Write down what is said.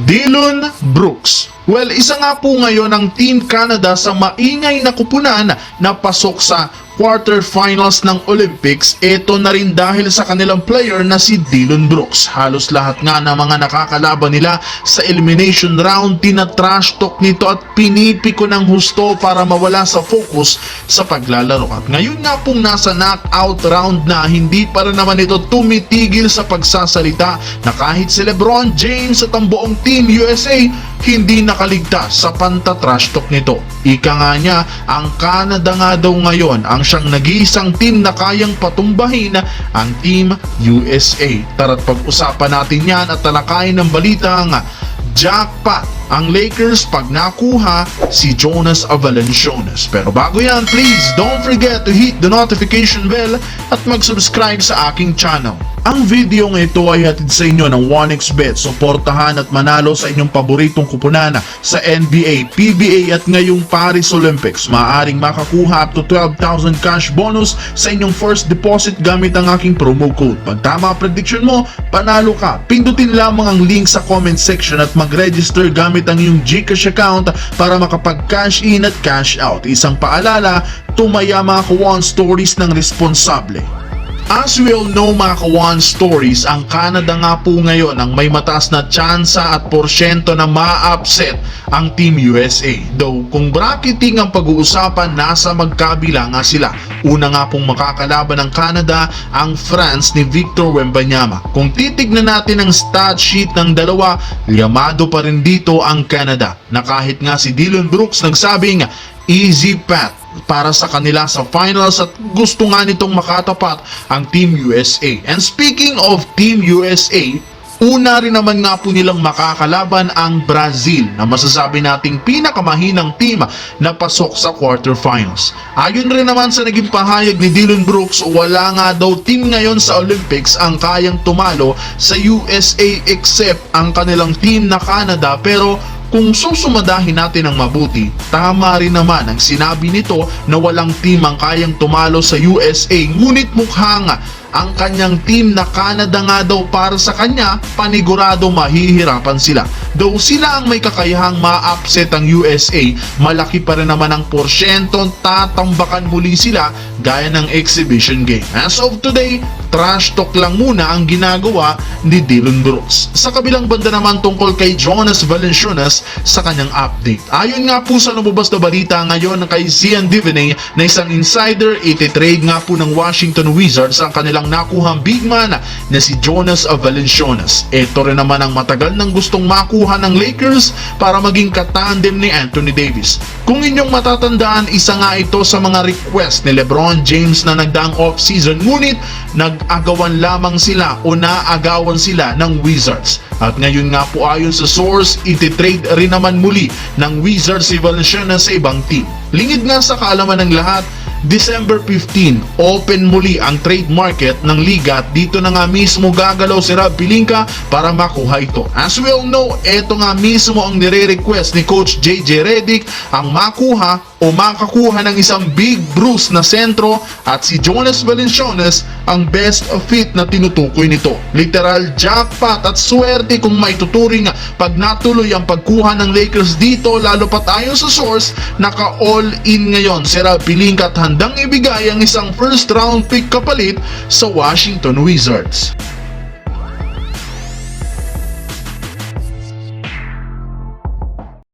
Dillon Brooks. Well, isa nga po ngayon ang Team Canada sa maingay na kupunan na pasok sa quarterfinals ng Olympics. Ito na rin dahil sa kanilang player na si Dillon Brooks. Halos lahat nga ng mga nakakalaban nila sa elimination round, tinatrash talk nito at pinipiko ng husto para mawala sa focus sa paglalaro. At ngayon nga pong nasa knockout round na, hindi pa rin naman ito tumitigil sa pagsasalita na kahit si LeBron James at ang buong Team USA hindi nakaligtas sa pantatrash talk nito. Ika nga niya, ang Canada nga daw ngayon ang siyang nag-iisang team na kayang patumbahin ang Team USA. Tara't pag-usapan natin yan at talakayin ng balitang jackpot ang Lakers pag nakuha si Jonas Valanciunas. Pero bago yan, please don't forget to hit the notification bell at mag-subscribe sa aking channel. Ang video ng ito ay hatid sa inyo ng 1xBet. Suportahan at manalo sa inyong paboritong kupunan sa NBA, PBA at ngayong Paris Olympics. Maaaring makakuha up to 12,000 cash bonus sa inyong first deposit gamit ang aking promo code. Pag tama prediction mo, panalo ka. Pindutin lamang ang link sa comment section at mag-register gamit ang iyong GCash account para makapag-cash in at cash out. Isang paalala, tumaya mga Kawan Stories ng responsable. As we all know mga Kawan Stories, ang Canada nga po ngayon ang may mataas na tsansa at porsyento na ma-upset ang Team USA. Though kung bracketing ang pag-uusapan, nasa magkabila nga sila. Una nga pong makakalaban ng Canada ang France ni Victor Wembanyama. Kung titignan natin ang stat sheet ng dalawa, liyamado pa rin dito ang Canada, na kahit nga si Dillon Brooks nagsabing easy path para sa kanila sa finals at gusto nga nitong makatapat ang Team USA. And speaking of Team USA, una rin naman nga po nilang makakalaban ang Brazil, na masasabi nating pinakamahinang team na pasok sa quarterfinals. Ayon rin naman sa naging pahayag ni Dillon Brooks, wala nga daw team ngayon sa Olympics ang kayang tumalo sa USA except ang kanilang team na Canada. Pero kung susumadahin natin ng mabuti, tama rin naman ang sinabi nito na walang team ang kayang tumalo sa USA, ngunit mukhang ang kanyang team na Canada nga daw para sa kanya, panigurado mahihirapan sila. Though sila ang may kakayahang ma-upset ang USA, malaki pa rin naman ang porsyentong tatambakan muli sila gaya ng exhibition game. As of today, trash talk lang muna ang ginagawa ni Dillon Brooks. Sa kabilang banda naman tungkol kay Jonas Valanciunas sa kanyang update. Ayon nga po sa lumabas na balita ngayon kay Zion Diviney na isang insider, ititrade nga po ng Washington Wizards ang kanilang nakuhang big man na si Jonas Valanciunas. Ito rin naman ang matagal nang gustong makuha ng Lakers para maging katandem ni Anthony Davis. Kung inyong matatandaan, isa nga ito sa mga request ni LeBron James na nagdaang off-season, ngunit nag-agawan lamang sila o naagawan sila ng Wizards. At ngayon nga po ayon sa source, ititrade rin naman muli ng Wizards si Valanciunas sa ibang team. Lingid nga sa kaalaman ng lahat, December 15, open muli ang trade market ng liga at dito na nga mismo gagalaw si Rob Pelinka para makuha ito. As we all know, ito nga mismo ang nire-request ni Coach JJ Redick, ang makuha o makakuha ng isang big bruise na sentro, at si Jonas Valanciunas ang best fit na tinutukoy nito. Literal jackpot at swerte kung maituturing pag natuloy ang pagkuha ng Lakers dito, lalo pat ayon sa source, naka-all in ngayon si Rob Pelinka at handang ibigay ang isang first round pick kapalit sa Washington Wizards.